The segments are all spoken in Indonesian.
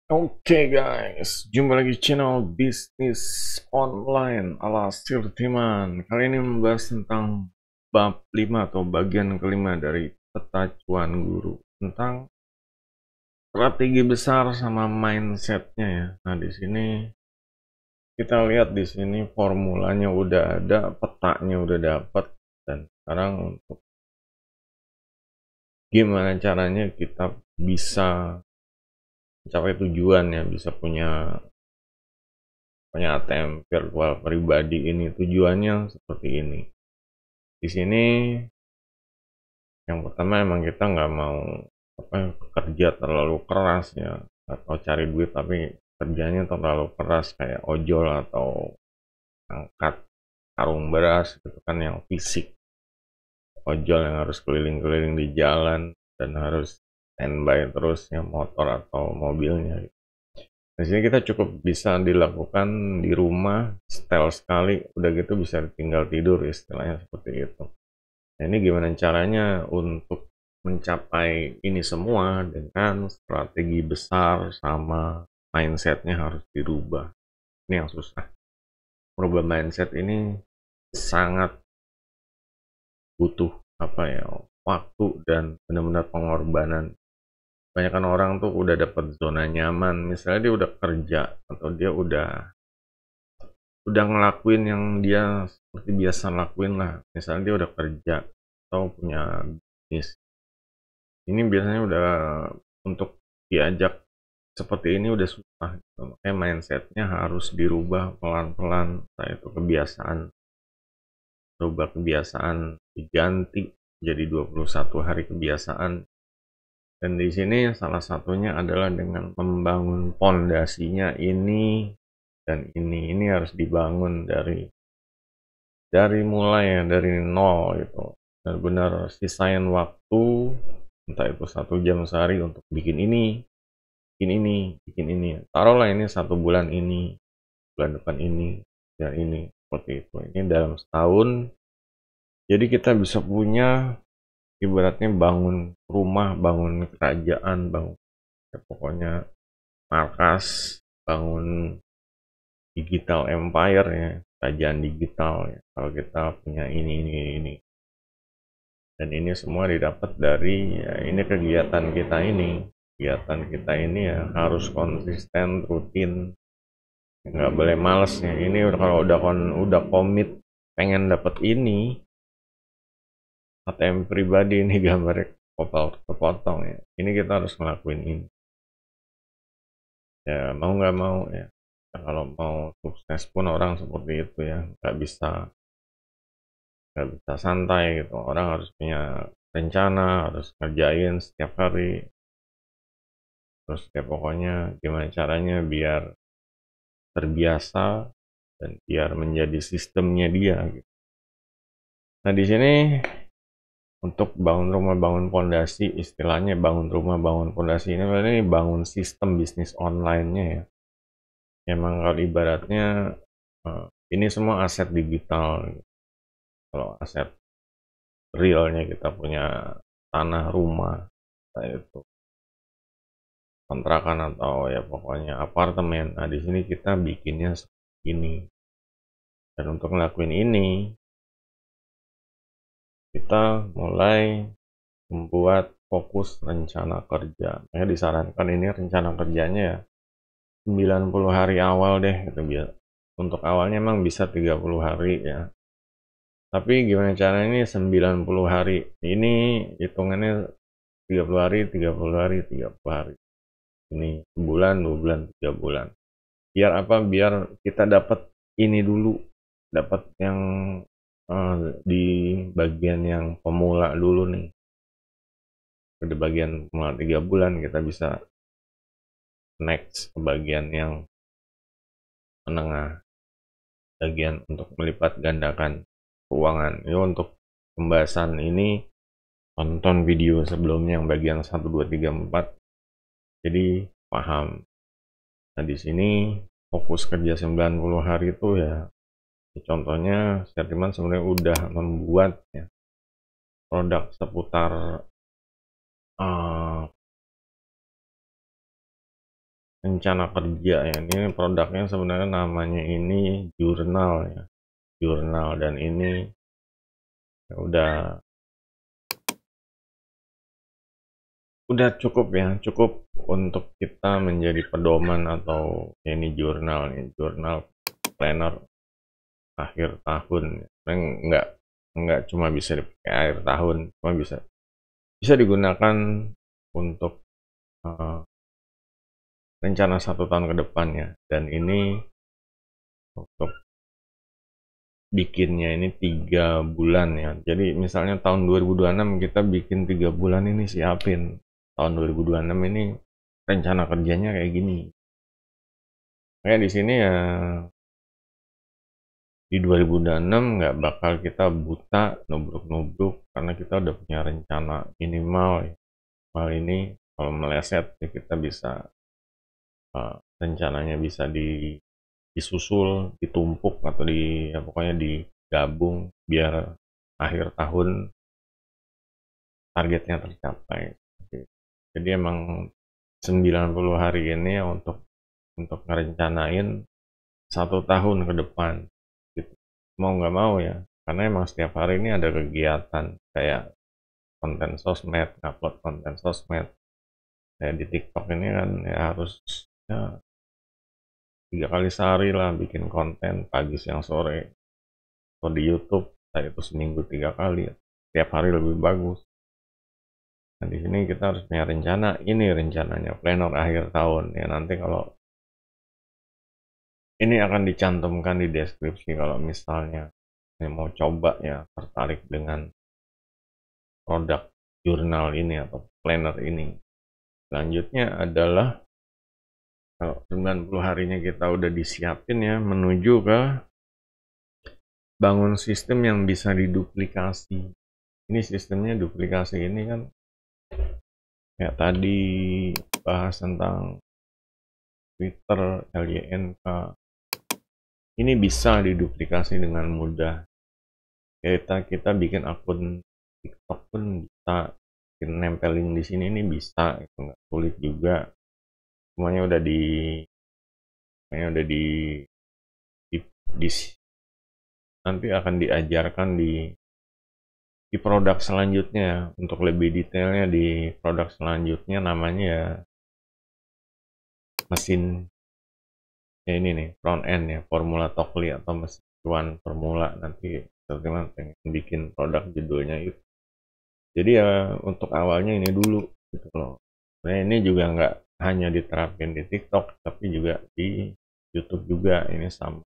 Oke guys, jumpa lagi channel bisnis online ala Sirtiman. Kali ini membahas tentang bab 5 atau bagian kelima dari peta cuan guru, tentang strategi besar sama mindsetnya ya. Nah di sini kita lihat, di sini formulanya udah ada, petanya udah dapat, dan sekarang untuk gimana caranya kita bisa mencapai tujuan ya, bisa punya ATM virtual pribadi ini. Tujuannya seperti ini. Di sini yang pertama, emang kita nggak mau kerja terlalu keras ya, atau cari duit tapi kerjanya terlalu keras kayak ojol atau angkat karung beras gitu kan, yang fisik. Ojol yang harus keliling-keliling di jalan dan harus standby terus ya motor atau mobilnya gitu. Di sini kita cukup bisa dilakukan di rumah, setel sekali, udah gitu bisa tinggal tidur, istilahnya seperti itu. Nah, ini gimana caranya untuk mencapai ini semua dengan strategi besar sama mindsetnya harus dirubah. Ini yang susah. Merubah mindset ini sangat butuh waktu dan benar-benar pengorbanan. Kebanyakan orang tuh udah dapat zona nyaman, misalnya dia udah kerja atau dia udah ngelakuin yang dia seperti biasa lakuin lah, misalnya dia udah kerja atau punya bisnis. Ini biasanya udah, untuk diajak seperti ini udah susah gitu. Makanya mindsetnya harus dirubah pelan-pelan. Nah, itu kebiasaan, rubah kebiasaan, diganti jadi 21 hari kebiasaan. Dan di sini salah satunya adalah dengan membangun pondasinya ini dan ini harus dibangun dari mulai ya, dari nol gitu. Benar-benar sisain waktu, entah itu 1 jam sehari untuk bikin ini, bikin ini. Taruhlah ini 1 bulan ini, bulan depan ini, dan ini, seperti itu. Ini dalam setahun. Jadi kita bisa punya, ibaratnya bangun rumah, bangun kerajaan, bangun ya pokoknya markas, bangun digital empire ya, kerajaan digital ya. Kalau kita punya ini. Dan ini semua didapat dari ya, ini kegiatan kita ini. Kegiatan kita ini ya harus konsisten, rutin, nggak boleh males ya. Ini kalau udah komit pengen dapat ini ATM pribadi, ini gambarnya kepotong ya. Ini kita harus ngelakuin ini. Ya mau nggak mau ya. Nah, kalau mau sukses pun orang seperti itu ya, nggak bisa santai gitu. Orang harus punya rencana, harus ngerjain setiap hari. Terus ya pokoknya gimana caranya biar terbiasa dan biar menjadi sistemnya dia gitu. Nah di sini untuk bangun rumah, bangun pondasi, istilahnya bangun rumah, bangun pondasi ini berarti bangun sistem bisnis online-nya ya. Emang kalau ibaratnya ini semua aset digital. Kalau aset realnya kita punya tanah, rumah, itu kontrakan atau ya pokoknya apartemen. Nah di sini kita bikinnya seperti ini. Dan untuk ngelakuin ini kita mulai membuat fokus rencana kerja. Disarankan ini rencana kerjanya ya 90 hari awal deh gitu. Untuk awalnya emang bisa 30 hari ya. Tapi gimana caranya ini 90 hari. Ini hitungannya 30 hari, 30 hari, 30 hari. Ini sebulan, 2 bulan, 3 bulan. Biar apa? Biar kita dapat ini dulu. Dapat yang di bagian yang pemula dulu nih. Di bagian pemula 3 bulan kita bisa next ke bagian yang menengah, bagian untuk melipat gandakan keuangan. Ini untuk pembahasan ini tonton video sebelumnya yang bagian 1, 2, 3, 4, jadi paham. Nah di sini fokus kerja 90 hari itu ya, contohnya Sirtiman sebenarnya udah membuat ya, produk seputar rencana kerja ya. Ini produknya sebenarnya namanya ini jurnal ya, jurnal, dan ini ya udah cukup ya, cukup untuk kita menjadi pedoman. Atau ya, ini jurnal nih, jurnal planner akhir tahun. Nggak nggak cuma bisa dipakai akhir tahun, cuma bisa bisa digunakan untuk rencana 1 tahun ke depannya. Dan ini untuk bikinnya ini 3 bulan ya. Jadi misalnya tahun 2026 kita bikin 3 bulan ini siapin. Tahun 2026 ini rencana kerjanya kayak gini. Kayak di sini ya, di 2026 nggak bakal kita buta nubruk-nubruk karena kita udah punya rencana minimal ya. Hal ini kalau meleset ya kita bisa rencananya bisa disusul, ditumpuk, atau ya pokoknya digabung biar akhir tahun targetnya tercapai. Jadi emang 90 hari ini ya untuk ngerencanain 1 tahun ke depan gitu. Mau nggak mau ya, karena emang setiap hari ini ada kegiatan kayak konten sosmed, upload konten sosmed. Kayak di TikTok ini kan ya harus ya, 3 kali sehari lah bikin konten, pagi, siang, sore. Atau di YouTube saya itu seminggu 3 kali ya. Setiap hari lebih bagus. Nah, di sini kita harus punya rencana. Ini rencananya planner akhir tahun ya. Nanti kalau ini akan dicantumkan di deskripsi kalau misalnya mau coba ya, tertarik dengan produk jurnal ini atau planner ini. Selanjutnya adalah kalau 90 harinya kita udah disiapin ya, menuju ke bangun sistem yang bisa diduplikasi. Ini sistemnya duplikasi ini kan kayak tadi bahas tentang Twitter, LYNK. Ini bisa diduplikasi dengan mudah. Kita bikin akun TikTok pun bisa, bikin nempelin di sini ini bisa, itu nggak sulit juga. Semuanya udah di nanti akan diajarkan di produk selanjutnya. Untuk lebih detailnya di produk selanjutnya namanya ya mesin ya ini nih, front end ya, formula Tokli atau mesin cuan formula. Nanti teman-teman pengen bikin produk judulnya itu. Jadi ya untuk awalnya ini dulu gitu loh. Nah ini juga nggak hanya diterapin di TikTok, tapi juga di YouTube juga. Ini sama,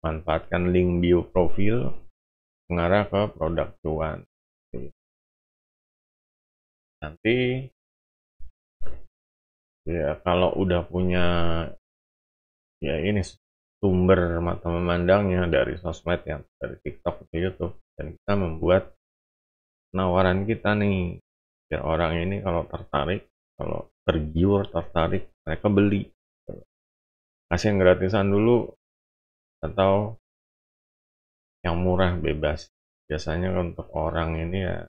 manfaatkan link bio profil mengarah ke produk cuan. Nanti ya kalau udah punya ya ini sumber mata memandangnya dari sosmed ya, dari TikTok atau YouTube, dan kita membuat penawaran kita nih biar orang ini kalau tertarik, kalau tergiur, tertarik, mereka beli. Kasih yang gratisan dulu atau yang murah bebas. Biasanya untuk orang ini ya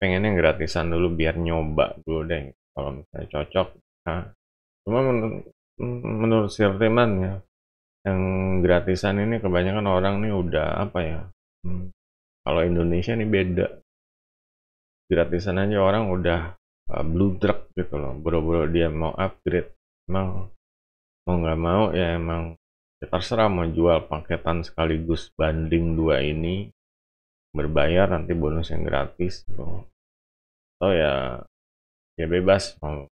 pengennya gratisan dulu biar nyoba dulu deh. Kalau misalnya cocok, nah, cuma menurut Sirteman ya, yang gratisan ini kebanyakan orang nih udah apa ya, kalau Indonesia nih beda. Gratisan aja orang udah bludrek gitu loh, boro-boro dia mau upgrade. Emang mau nggak mau ya emang ya terserah mau jual paketan sekaligus banding 2 ini, berbayar nanti bonus yang gratis gitu. Atau ya bebas, mau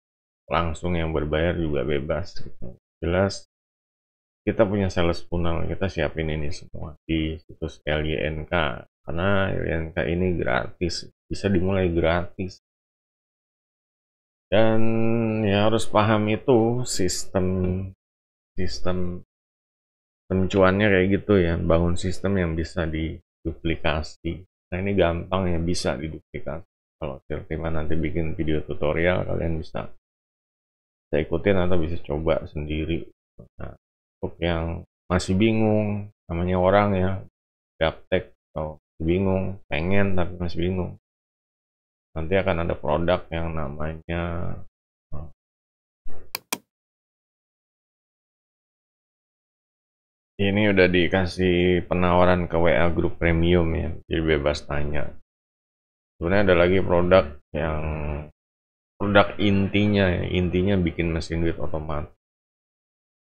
langsung yang berbayar juga bebas gitu. Jelas kita punya sales funnel, kita siapin ini semua di situs LYNK, karena LYNK ini gratis, bisa dimulai gratis. Dan ya harus paham itu sistem cuannya kayak gitu ya, bangun sistem yang bisa diduplikasi. Nah ini gampang ya, bisa diduplikasi. Kalau Sirtima nanti bikin video tutorial, kalian bisa ikutin atau bisa coba sendiri. Nah, untuk yang masih bingung, namanya orang ya, gaptek atau bingung, pengen tapi masih bingung, nanti akan ada produk yang namanya Ini udah dikasih penawaran ke WA Group Premium ya, jadi bebas tanya. Sebenarnya ada lagi produk intinya ya, intinya bikin mesin duit otomatis.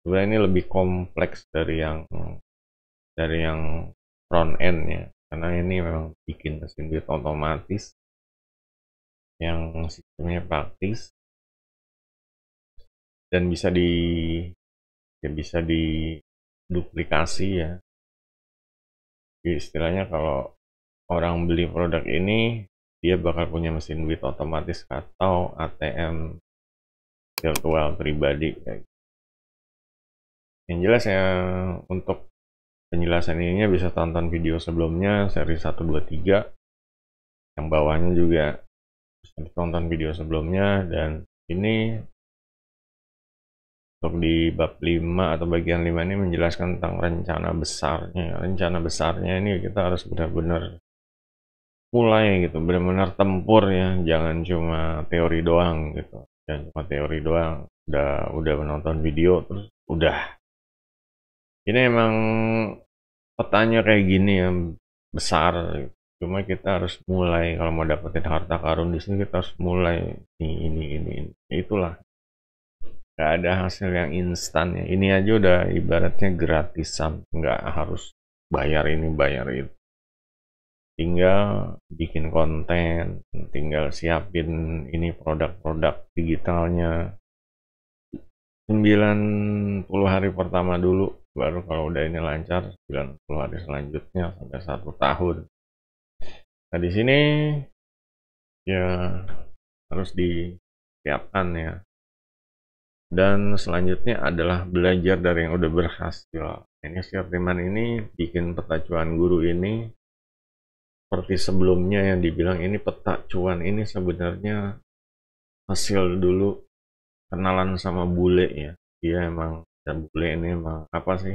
Sebenarnya ini lebih kompleks dari yang front end ya, karena ini memang bikin mesin duit otomatis yang sistemnya praktis dan bisa diduplikasi ya. Jadi istilahnya kalau orang beli produk ini, dia bakal punya mesin duit otomatis atau ATM virtual pribadi kayak gitu. Yang jelas ya, untuk penjelasan ininya bisa tonton video sebelumnya seri 1 2 3. Yang bawahnya juga bisa ditonton video sebelumnya, dan ini untuk di bab 5 atau bagian 5 ini menjelaskan tentang rencana besarnya. Rencana besarnya ini kita harus benar-benar mulai gitu, benar-benar tempur ya, jangan cuma teori doang gitu. Jangan cuma teori doang, udah menonton video terus udah. Ini emang petanya kayak gini ya, besar gitu. Cuma kita harus mulai kalau mau dapetin harta karun di sini, kita harus mulai ini. Itulah, nggak ada hasil yang instan ya. Ini aja udah ibaratnya gratisan, nggak harus bayar ini bayar itu. Tinggal bikin konten, tinggal siapin ini produk-produk digitalnya. 90 hari pertama dulu, baru kalau udah ini lancar 90 hari selanjutnya sampai 1 tahun. Nah di sini ya harus disiapkan ya. Dan selanjutnya adalah belajar dari yang udah berhasil. Ini si Firman ini bikin peta cuan guru ini seperti sebelumnya yang dibilang, ini peta cuan ini sebenarnya hasil dulu kenalan sama bule ya. Dia emang, dan bule ini emang apa sih,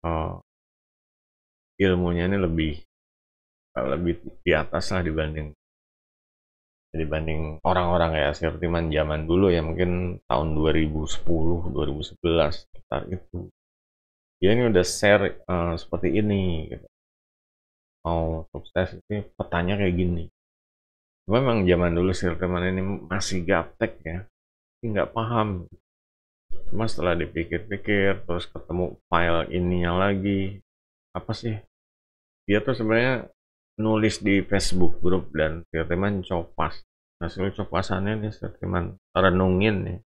oh, ilmunya ini lebih lebih di atas lah dibanding orang-orang ya Sirtiman zaman dulu ya, mungkin tahun 2010 2011 sekitar itu. Dia ini udah share seperti ini gitu. Mau sukses itu petanya kayak gini. Cuma memang zaman dulu Sirtiman ini masih gaptek ya, nggak paham. Cuma setelah dipikir-pikir terus ketemu file ininya lagi, apa sih, dia tuh sebenarnya nulis di Facebook grup dan Sirtiman copas. Hasil copasannya nih Sirtiman renungin nih,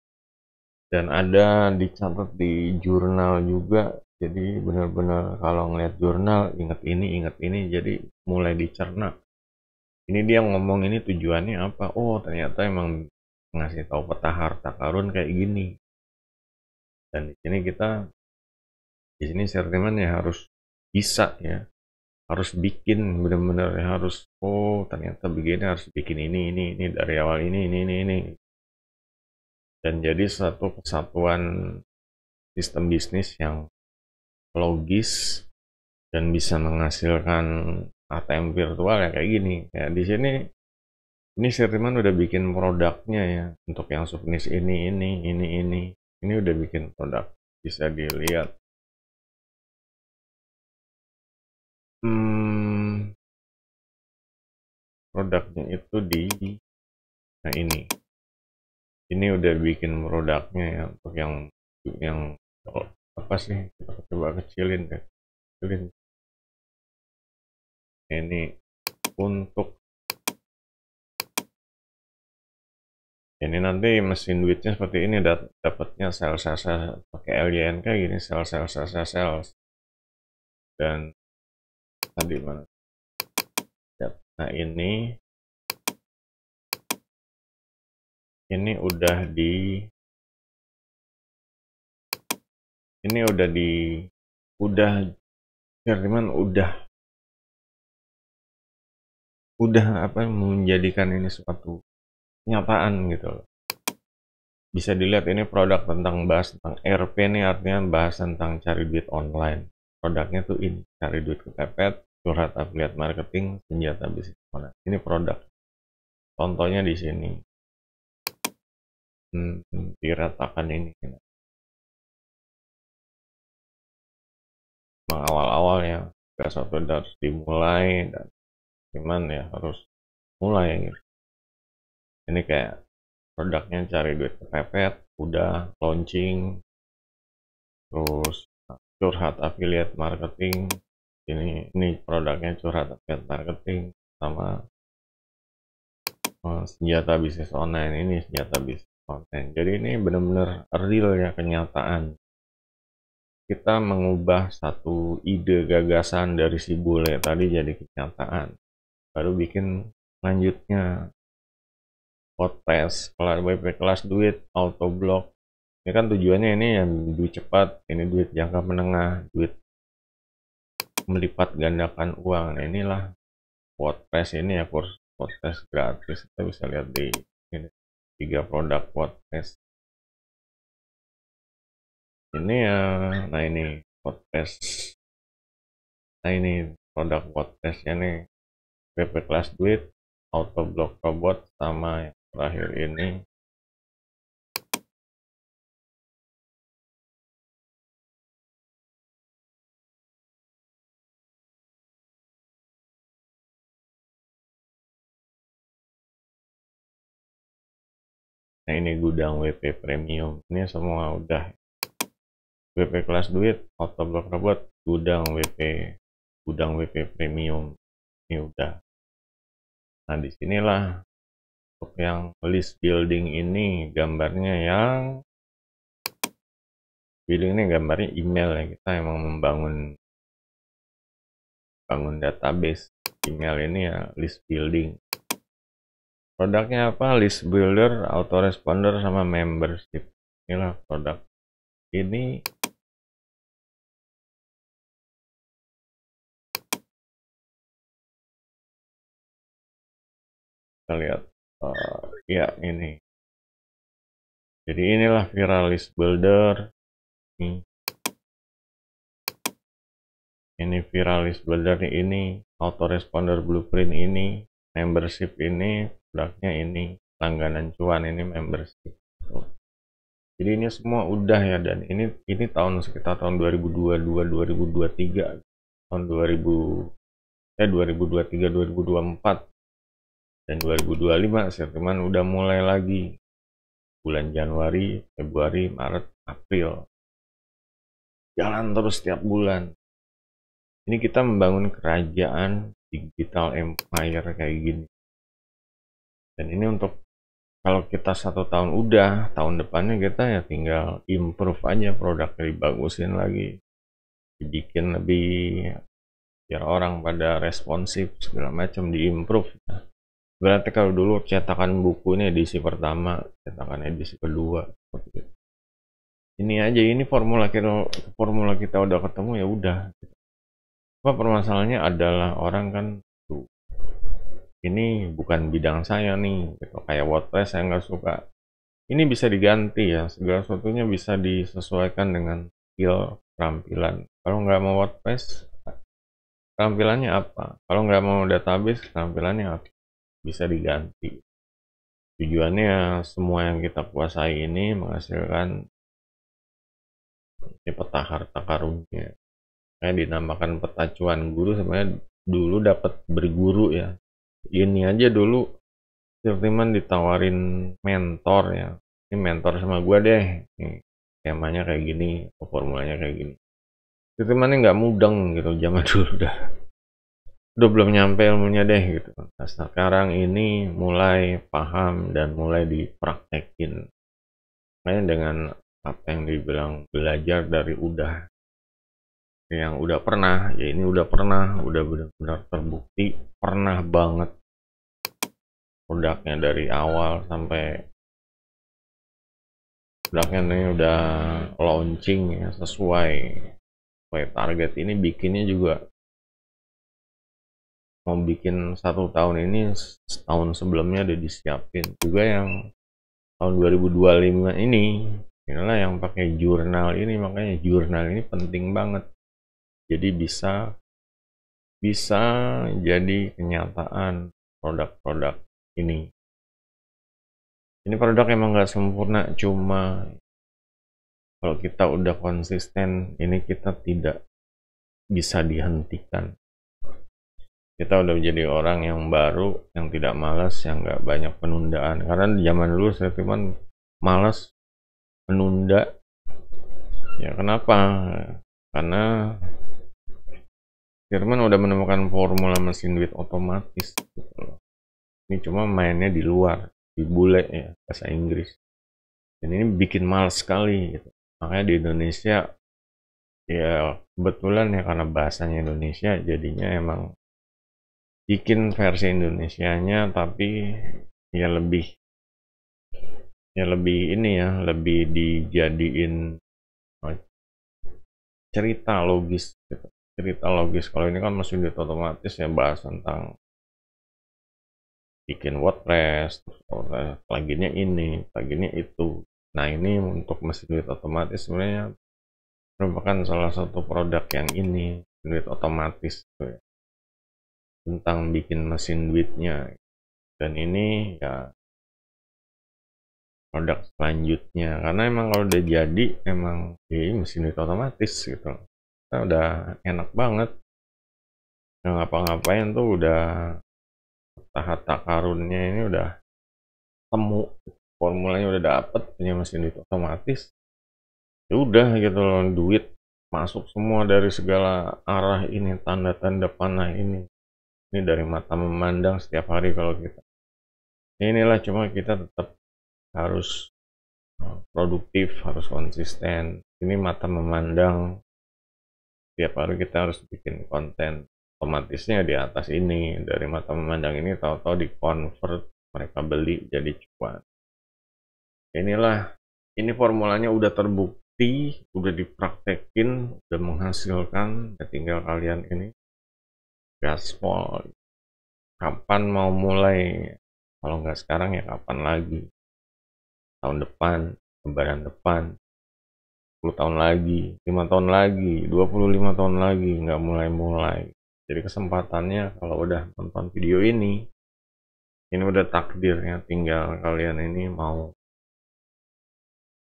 dan ada dicatat di jurnal juga. Jadi benar-benar kalau ngeliat jurnal inget ini, jadi mulai dicerna. Ini dia ngomong ini tujuannya apa, oh ternyata emang ngasih tahu peta harta karun kayak gini. Dan di sini Sirtiman ya harus bisa ya, harus bikin benar-benar ya, harus oh ternyata begini, harus bikin ini dari awal ini, dan jadi satu kesatuan sistem bisnis yang logis dan bisa menghasilkan ATM virtual ya kayak gini. Ya di sini ini Sirtiman udah bikin produknya ya, untuk yang subnis ini udah bikin produk, bisa dilihat. Produknya itu nah ini udah bikin produknya ya, untuk yang apa sih, kita coba kecilin deh, kecilin. Ini untuk ini nanti mesin duitnya seperti ini, dapatnya sel pakai LYNK gini, sel, dan tadi mana, nah ini udah di udah Firman udah apa, menjadikan ini suatu kenyataan gitu loh. Bisa dilihat ini produk bahas tentang RP nih, artinya bahas tentang cari duit online. Produknya tuh ini, cari duit kepepet, curhat affiliate marketing, senjata bisnis online. Ini produk. Contohnya di sini. Diratakan ini. memang awal-awal ya gak sesuatu harus dimulai, dan cuman ya harus mulai gitu. Ini kayak produknya cari duit kepepet, udah launching, terus curhat affiliate marketing. Ini produknya curhat affiliate marketing sama senjata bisnis online. Ini senjata bisnis online. Jadi ini benar-benar real ya, kenyataan. Kita mengubah satu ide gagasan dari si bule tadi jadi kenyataan. Baru bikin lanjutnya podcast kelas WP kelas duit auto blog. Ini kan tujuannya ini yang duit cepat, ini duit jangka menengah, duit melipat gandakan uang. Nah, inilah WordPress ini ya, kurs WordPress gratis. Kita bisa lihat di ini 3 produk WordPress. Ini ya, nah ini WordPress. Nah ini produk WordPress-nya nih, WP kelas duit, auto blog robot, sama yang terakhir ini nah ini gudang WP premium. Ini semua udah WP kelas duit, auto blog robot, gudang WP premium. Ini udah. Nah disinilah untuk yang list building ini gambarnya ini gambarnya email ya. Kita emang membangun database email ini ya, list building. Produknya apa? List builder, autoresponder, sama membership. Inilah produk ini. Kita lihat ya ini. Jadi inilah viral list builder. Ini viral list builder ini, autoresponder blueprint ini, membership ini, produknya ini, langganan cuan ini membership. Jadi ini semua udah ya, dan ini sekitar tahun 2022 2023, tahun 2023 2024 dan 2025 sih, teman udah mulai lagi bulan Januari, Februari, Maret, April. Jalan terus setiap bulan. Ini kita membangun kerajaan digital empire kayak gini. Dan ini untuk kalau kita 1 tahun udah, tahun depannya kita ya tinggal improve aja produknya, dibagusin lagi, dibikin lebih biar orang pada responsif segala macam, diimprove. Berarti kalau dulu cetakan buku ini edisi pertama, cetakan edisi kedua, ini aja, ini formula kita udah ketemu ya udah. Apa permasalahannya adalah orang kan tuh, ini bukan bidang saya nih, gitu. Kayak WordPress saya nggak suka. Ini bisa diganti ya, segala sesuatunya bisa disesuaikan dengan skill, keterampilan. Kalau nggak mau WordPress, keterampilannya apa? Kalau nggak mau database, keterampilannya apa? Bisa diganti. Tujuannya semua yang kita kuasai ini menghasilkan peta harta karunnya. Kayak dinamakan peta cuan guru, sebenarnya dulu dapat berguru ya. Ini aja dulu Firman ditawarin mentor ya. Ini mentor sama gue deh. Nih, temanya kayak gini, formulanya kayak gini. Firman nggak mudeng gitu zaman dulu udah belum nyampe ilmunya deh gitu. Nah, sekarang ini mulai paham dan mulai dipraktekin. Makanya dengan apa yang dibilang belajar dari yang udah pernah, ya ini udah benar-benar terbukti pernah banget produknya dari awal sampai produknya ini udah launching ya, sesuai target. Ini bikinnya juga mau bikin 1 tahun ini, setahun sebelumnya udah disiapin juga. Yang tahun 2025 inilah yang pakai jurnal ini. Makanya jurnal ini penting banget, jadi bisa jadi kenyataan produk-produk ini. Ini produk emang nggak sempurna, cuma kalau kita udah konsisten, ini kita tidak bisa dihentikan. Kita udah menjadi orang yang baru, yang tidak malas, yang nggak banyak penundaan. Karena di zaman dulu saya cuman malas menunda. Ya kenapa? Karena Firman udah menemukan formula mesin duit otomatis gitu loh. Ini cuma mainnya di luar, di bule ya, bahasa Inggris. Dan ini bikin males sekali gitu. Makanya di Indonesia ya kebetulan ya karena bahasanya Indonesia jadinya emang bikin versi Indonesianya tapi ya lebih ini ya lebih dijadiin cerita logis gitu. Cerita logis. Kalau ini kan mesin duit otomatis ya bahas tentang bikin WordPress, pluginnya ini, pluginnya itu. Nah ini untuk mesin duit otomatis sebenarnya merupakan salah satu produk yang ini, duit otomatis gitu ya. Tentang bikin mesin duitnya. Dan ini ya produk selanjutnya karena emang kalau udah jadi emang ya mesin duit otomatis gitu. Nah, udah enak banget. Nggak ngapa-ngapain tuh udah harta karunnya ini udah temu, formulanya udah dapet, punya mesin duit otomatis. Ya udah gitu loh, duit masuk semua dari segala arah ini, tanda-tanda panah ini dari mata memandang setiap hari kalau kita. Inilah cuma kita tetap harus produktif, harus konsisten. Ini mata memandang setiap hari kita harus bikin konten. Otomatisnya di atas ini, dari mata memandang ini tahu-tahu di convert, mereka beli jadi cuan. Inilah, ini formulanya udah terbukti, udah dipraktekin, udah menghasilkan. Ya tinggal kalian ini gaspol. Kapan mau mulai? Kalau nggak sekarang ya kapan lagi? Tahun depan, lebaran depan, 10 tahun lagi, 5 tahun lagi, 25 tahun lagi, nggak mulai-mulai. Jadi kesempatannya kalau udah nonton video ini udah takdirnya, tinggal kalian ini mau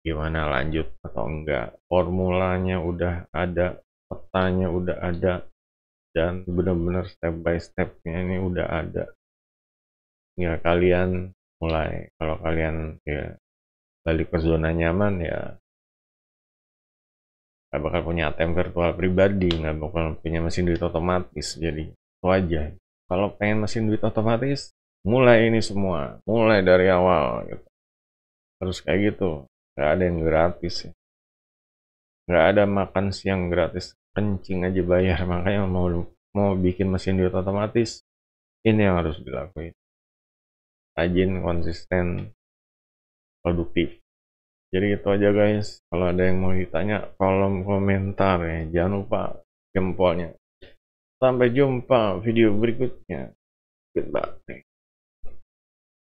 gimana lanjut atau enggak. Formulanya udah ada, petanya udah ada, dan benar-benar step by stepnya ini udah ada. Tinggal kalian mulai. Kalau kalian ya balik ke zona nyaman ya nggak bakal punya ATM virtual pribadi, nggak bakal punya mesin duit otomatis. Jadi itu aja. Kalau pengen mesin duit otomatis, mulai ini semua, mulai dari awal gitu. Harus kayak gitu, nggak ada yang gratis ya. Nggak ada makan siang gratis, kencing aja bayar. Makanya mau bikin mesin duit otomatis, ini yang harus dilakuin. Rajin, konsisten, produktif. Jadi itu aja guys. Kalau ada yang mau ditanya, kolom komentar ya. Jangan lupa jempolnya. Sampai jumpa video berikutnya. Goodbye.